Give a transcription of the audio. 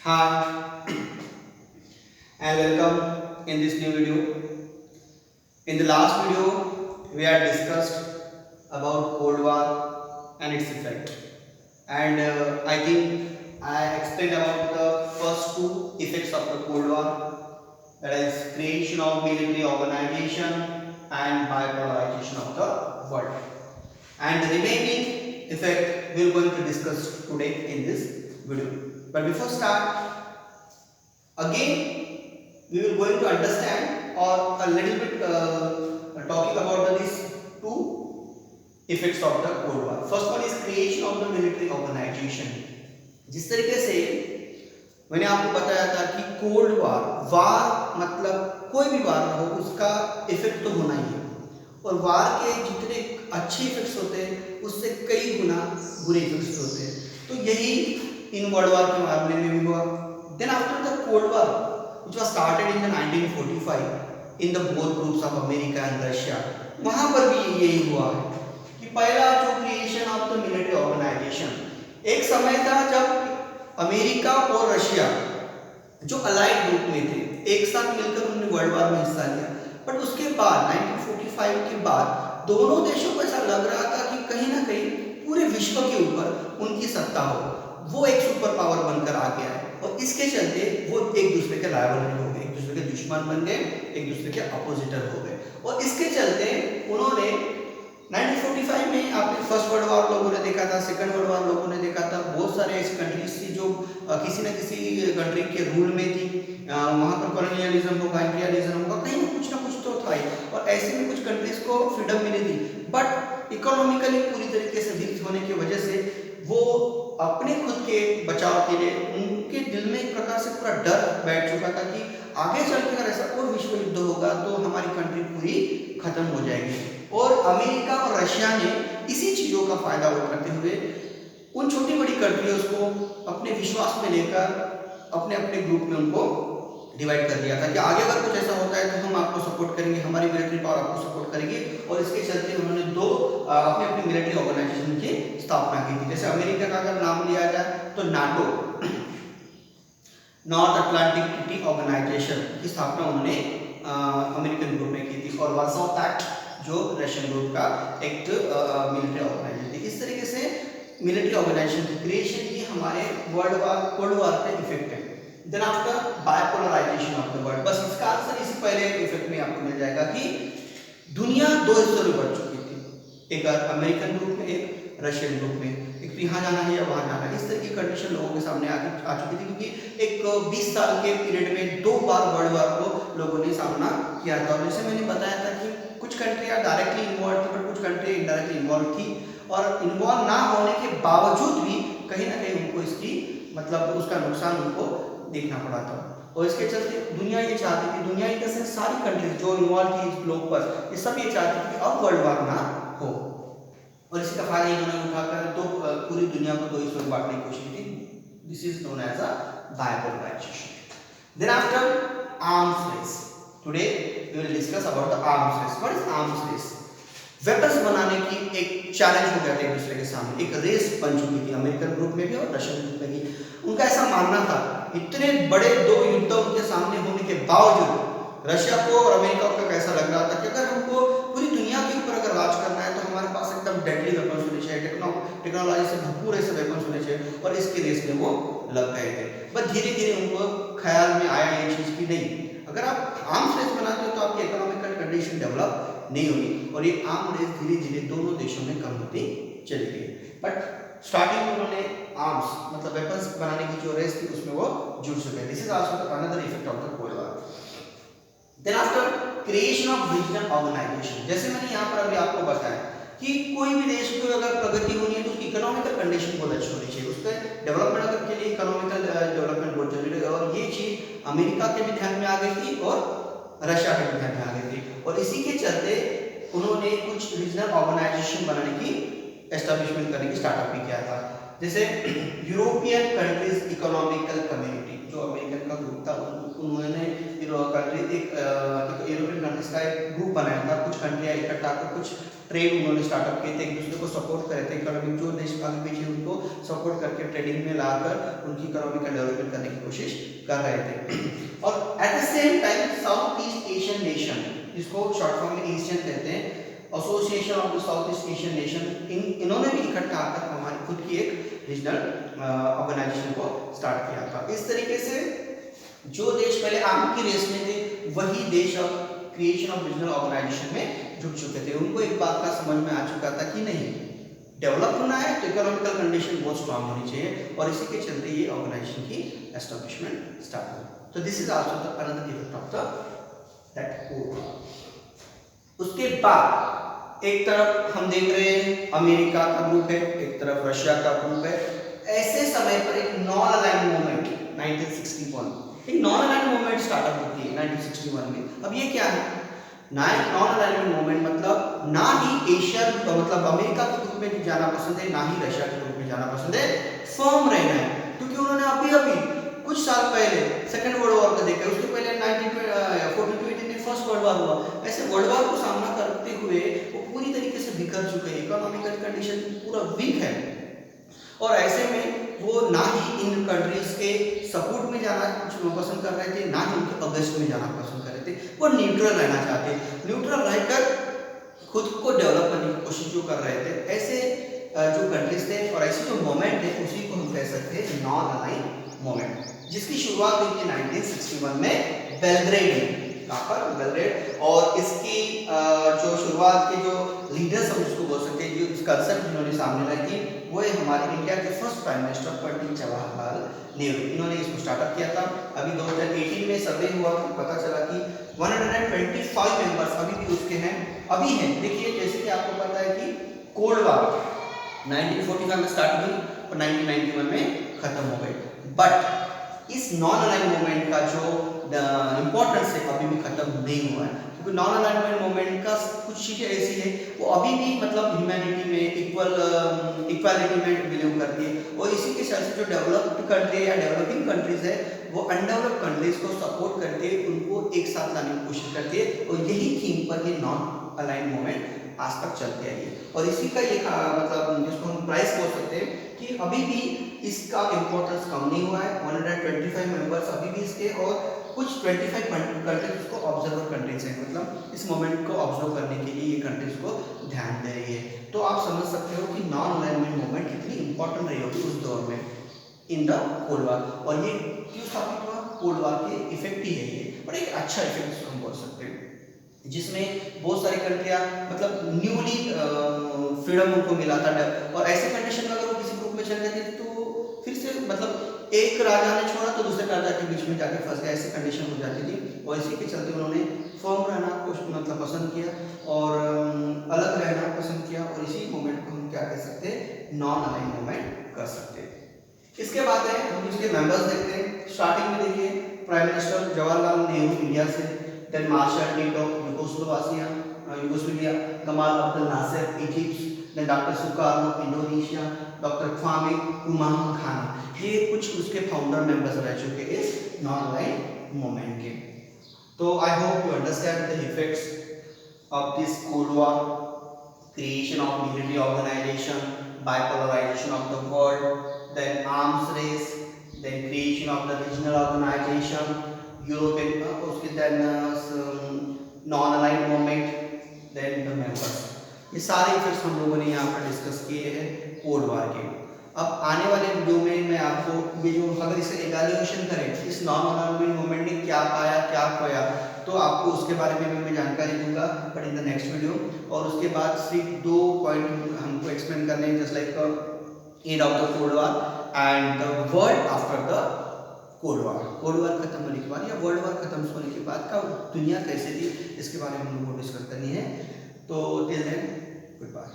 Hi and welcome in this new video. In the last video, we had discussed about Cold War and its effect, and I think I explained about the first two effects of the Cold War, that is creation of military organization and bipolarization of the world. And the remaining effect we are going to discuss today in this video. But before start, again we will going to understand or a little bit talking about these two effects of the Cold War. First one is creation of the military organization. जिस तरीके से मैंने आपको बताया था कि cold war मतलब कोई भी वार हो उसका इफेक्ट तो होना ही है, और वार के जितने अच्छे इफेक्ट्स होते हैं उससे कई गुना बुरे इफेक्ट्स होते हैं। तो यही इन वर्ल्ड वार के मामले में भी हुआ। Then after the cold war which was started in the 1945 in the both groups of America and Russia, वहां पर भी यही हुआ है कि पहला जो creation of the military organisation, एक समय था जब अमेरिका और रशिया जो अलाइड ग्रुप में थे एक साथ मिलकर उन्होंने वर्ल्ड वार में हिस्सा लिया। बट उसके बाद 1945 के बाद दोनों देशों को ऐसा लग रहा था कि कहीं ना कहीं पूरे विश्व के ऊपर उनकी सत्ता हो, वो एक सुपर पावर बनकर आ गया है, और इसके चलते वो एक दूसरे के राइवल हो गए, एक दूसरे के दुश्मन बन गए, एक दूसरे के अपोजिटर हो गए। और इसके चलते उन्होंने 1945 में आपने फर्स्ट वर्ल्ड वार लोगों ने देखा था, सेकंड वर्ल्ड वार लोगों ने देखा था, बहुत सारे ऐसी कंट्रीज थी जो किसी न किसी कंट्री के रूल में थी। वहाँ पर कॉलोनियलिज्म होगा, इंपीरियलिज्म होगा, कहीं कुछ ना कुछ तो था ही, और ऐसे में कुछ कंट्रीज को फ्रीडम मिली थी। बट इकोनॉमिकली पूरी तरीके से वीक होने की वजह से वो अपने खुद के बचाव के लिए उनके दिल में एक प्रकार से पूरा डर बैठ चुका था कि आगे चलकर ऐसा कोई विश्व युद्ध होगा तो हमारी कंट्री पूरी खत्म हो जाएगी। और अमेरिका और रशिया ने इसी चीजों का फायदा उठाते हुए उन छोटी बड़ी कंट्रीज को अपने विश्वास में लेकर अपने अपने ग्रुप में उनको डिवाइड कर दिया था कि आगे अगर कुछ ऐसा होता है तो हम आपको सपोर्ट करेंगे, हमारी मिलिट्री पावर आपको सपोर्ट करेगी। और इसके चलते उन्होंने दो अपने अपने मिलिट्री ऑर्गेनाइजेशन की स्थापना की थी। जैसे अमेरिका का अगर नाम लिया जाए तो NATO, North Atlantic Treaty Organisation की स्थापना उन्होंने अमेरिकन ग्रुप में की थी, और वार्सो पैक्ट जो रशियन ग्रुप का एक मिलिट्री ऑर्गेनाइजेशन थी। इस तरीके से मिलिट्री ऑर्गेनाइजेशन की क्रिएशन ये हमारे वर्ल्ड वार कोल्ड वार का इफेक्ट है। Then after bipolarization of the world, बस इसका आंसर इसी पहले इफेक्ट में आपको मिल जाएगा कि दुनिया दो हिस्सों में बढ़ चुकी थी, एक अमेरिकन ग्रुप में, एक रशियन ग्रुप में, एक तो यहाँ जाना है या वहाँ जाना है, इस तरह की कंडीशन लोगों के सामने आ चुकी थी, क्योंकि एक 20 साल के पीरियड में दो बार वर्ल्ड वार को लोगों ने सामना किया था। और जैसे मैंने बताया था कि कुछ कंट्रियाँ डायरेक्टली इन्वॉल्व थी, बट कुछ कंट्री इनडायरेक्टली इन्वॉल्व थी, और इन्वॉल्व ना होने के बावजूद भी कहीं ना कहीं उनको इसकी मतलब उसका नुकसान उनको देखना पड़ा था। और इसके चलते दुनिया ये चाहती थी, दुनिया की कैसे सारी कंट्रीज जो इन्वॉल्व थी इस ग्लोब पर, ये सब ये चाहती थी कि अब वर्ल्ड वार ना हो, और इसी का फायदा इन्होंने उठाकर तो पूरी दुनिया को दो हिस्सों में बांटने की कोशिश की। This is known as a bipolarization. Then after arms race, today we will discuss about the arms race. What is arms race? Weapons बनाने की एक चैलेंज हो गया था एक दूसरे के सामने, एक रेस बन चुकी थी अमेरिकन ग्रुप में भी और रशियन ग्रुप में भी। उनका ऐसा मानना था, इतने बड़े दो युद्ध उनके सामने होने के बावजूद रशिया को और अमेरिका को कैसा लग रहा था कि अगर हमको पूरी दुनिया के ऊपर अगर राज करना है तो हमारे पास एकदम डेडली वेपन्स होने चाहिए, टेक्नोलॉजी से भरपूर ऐसे वेपन्स होने चाहिए, और इसके रेस में वो लग गए थे। बट धीरे धीरे उनको ख्याल में आया ये चीज़ की नहीं, अगर आप आर्म्स रेस बनाते हो तो आपकी इकोनॉमिकल कंडीशन डेवलप नहीं होगी, और ये आर्म रेस धीरे धीरे दोनों देशों में कम होती चली गई। बट स्टार्टिंग में उन्होंने आर्म्स मतलब वेपन्स बनाने की जो रेस थी उसमें वो जुड़ चुके। This is also another effect of the cold war. Then after creation of regional organisation, जैसे मैंने यहाँ पर अभी आपको बताया कि कोई भी देश को अगर प्रगति होनी है तो उसकी इकोनॉमिकल कंडीशन बहुत अच्छी होनी चाहिए, उसके डेवलपमेंट अगर के लिए इकोनॉमिकल डेवलपमेंट बहुत जरूरी है, और ये चीज़ अमेरिका के भी ध्यान में आ गई थी और रशिया के भी ध्यान में आ गई थी, और इसी के चलते उन्होंने कुछ रीजनल ऑर्गेनाइजेशन बनाने की एस्टेब्लिशमेंट करने की स्टार्टअप भी किया था। जैसे यूरोपियन कंट्रीज इकोनॉमिकल कम्युनिटी, जो अमेरिकन का ग्रुप था, उन्होंने कंट्री एक यूरोपियन कंट्रीज का एक ग्रुप बनाया था, कुछ कंट्रियां इकट्ठा कर कुछ ट्रेड उन्होंने स्टार्टअप किए थे, एक दूसरे को सपोर्ट कर रहे थे, इकोनॉमिक जो देश आगे पीछे उनको सपोर्ट करके ट्रेडिंग में लाकर उनकी इकोनॉमिकल डेवलपमेंट करने की कोशिश कर रहे थे। और at the same time south east Asian nation, जिसको शॉर्ट फॉर्म में एशियन कहते हैं, association of the south east Asian nation, इन्होंने भी इकट्ठा आकर हमारी खुद की एक रीजनल ऑर्गेनाइजेशन को स्टार्ट किया था। इस तरीके से जो देश पहले आम की रेस में थे वही देश अब क्रिएशन ऑफ रीजनल ऑर्गेनाइजेशन में जुट चुके थे। उनको एक बात का समझ में आ चुका था कि नहीं, डेवलप होना है तो इकोनॉमिकल कंडीशन बहुत स्ट्रांग होनी चाहिए, और इसी के चलते ये ऑर्गेनाइजेशन की एस्टेब्लिशमेंट स्टार्ट हुई। तो this is also the another effect of the that code. उसके बाद एक तरफ हम देख रहे हैं अमेरिका का ग्रुप है, एक तरफ रशिया का ग्रुप है। ऐसे समय पर एक नॉन अलाइन्ड मूवमेंट 1961, एक नॉन अलाइन्ड मूवमेंट स्टार्टअप होती है 1961 में। अब ये क्या है नॉन अलाइनमेंट मूवमेंट? मतलब ना ही एशिया मतलब अमेरिका के ग्रुप में जाना पसंद है, ना ही रशिया के ग्रुप में जाना पसंद है, फर्म रहना है, क्योंकि उन्होंने अभी कुछ साल पहले सेकेंड वर्ल्ड वॉर को देखा, उसके पहले 1942 में फर्स्ट वर्ल्ड वॉर हुआ। ऐसे वर्ल्ड वॉर को सामना करते हुए वो पूरी तरीके से बिखर चुके हैं, इकोनॉमिकल कंडीशन पूरा वीक है, और ऐसे में वो ना ही इन कंट्रीज के सपोर्ट में जाना पसंद कर रहे थे, ना ही उनके अगेंस्ट में जाना पसंद कर रहे थे, वो न्यूट्रल रहना चाहते, न्यूट्रल रहकर खुद को डेवलप करने की कोशिश जो कर रहे थे। ऐसे जो कंट्रीज थे और ऐसी जो मोमेंट है उसी को हम कह सकते हैं नॉन अलाइन मोमेंट, जिसकी शुरुआत हुई थी 1961 में बेलग्रेड में, कहाँ पर? बेलग्रेड। और इसकी जो शुरुआत के जो लीडर्स हम इसको बोल सकते हैं, जो इस कंसेप्ट जिन्होंने सामने रखी, वो है हमारे इंडिया के first prime minister Pandit Jawaharlal Nehru. इन्होंने इसको स्टार्टअप किया था। अभी 2018 में सर्वे हुआ तो पता चला कि 125 मेंबर्स अभी भी उसके हैं, अभी हैं। देखिए जैसे कि आपको पता है कि कोल्ड वॉर 1945 में स्टार्ट हुई और 1991 में खत्म हो गई, बट इस नॉन अलाइन मूवमेंट का जो इम्पोर्टेंस है अभी भी खत्म नहीं हुआ है, क्योंकि नॉन अलाइनमेंट मूवमेंट का कुछ चीज़ें ऐसी है वो अभी भी मतलब ह्यूमैनिटी में इक्वालिटी में बिलीव करती है, और इसी के साथ जो डेवलप्ड कंट्री या डेवलपिंग कंट्रीज है वो अनडेवलप्ड कंट्रीज को सपोर्ट करके उनको एक साथ लाने की कोशिश करती है, और यही थीम पर ये नॉन अलाइन मूवमेंट आज तक चलती आई है। और इसी का ये मतलब जिसको हम प्राइस बोल सकते हैं कि अभी भी इसका इम्पोर्टेंस कम नहीं हुआ है। 125 मेंबर्स अभी भी इसके, और कुछ 25 कंट्रीज उसको ऑब्जर्वर कंट्रीज हैं, मतलब इस मोमेंट को ऑब्जर्व करने के लिए ये कंट्रीज को ध्यान दे रही है। तो आप समझ सकते हो कि नॉन अलाइनमेंट मूवमेंट कितनी इंपॉर्टेंट रही होगी उस दौर में इन द कोल्ड वॉर, और ये क्यों स्थापित हुआ? कोल्ड वॉर के इफेक्ट ही है ये, और एक अच्छा इफेक्ट हम बोल सकते हैं, जिसमें बहुत सारी कंट्रियां मतलब न्यूली फ्रीडम उनको मिला था, और ऐसे कंडीशन में अगर वो किसी ग्रुप में चल जाते तो फिर से मतलब एक राजा ने छोड़ा तो दूसरे राजा के बीच में जाके फंस गया, ऐसी कंडीशन हो जाती थी, और इसी के चलते उन्होंने फर्म रहना मतलब पसंद किया और अलग रहना पसंद किया, और इसी मोमेंट को हम क्या कह सकते हैं? नॉन अलाइन मूवमेंट कर सकते हैं। इसके बाद है हम इसके मेंबर्स देखते हैं। स्टार्टिंग में देखिए prime minister Jawaharlal Nehru India से, then Marshal Tito Yugoslavia, Gamal Abdul Nasser Egypt, then doctor Sukarno Indonesia, doctor Kwame Nkrumah Ghana, ये कुछ उसके फाउंडर मेंबर्स रह चुके इस नॉन अलाइन मूवमेंट के। तो I hope you understand the effects of this cold war, creation of military organization, bipolarization of the world, then arms race, then creation of the regional organization, European, उसके then non-aligned movement, then the members। ये सारे effects हम लोगों ने यहाँ पर discuss किए हैं कोल्ड वॉर के। अब आने वाले वीडियो में मैं आपको ये जो अगर इसे इवैल्यूएशन करें इस नॉन अलाइनमेंट मूवमेंट ने क्या पाया क्या खोया, तो आपको उसके बारे में भी मैं जानकारी दूंगा, but in the next video. और उसके बाद सिर्फ 2 पॉइंट हमको एक्सप्लेन करने हैं, just like end of the cold war and the world after the cold war. Cold war खत्म होने के बाद या वर्ल्ड वॉर खत्म होने के बाद का दुनिया कैसे थी, इसके बारे में हम लोगों को डिस्कस करनी है। तो टिल देन गुड बाय।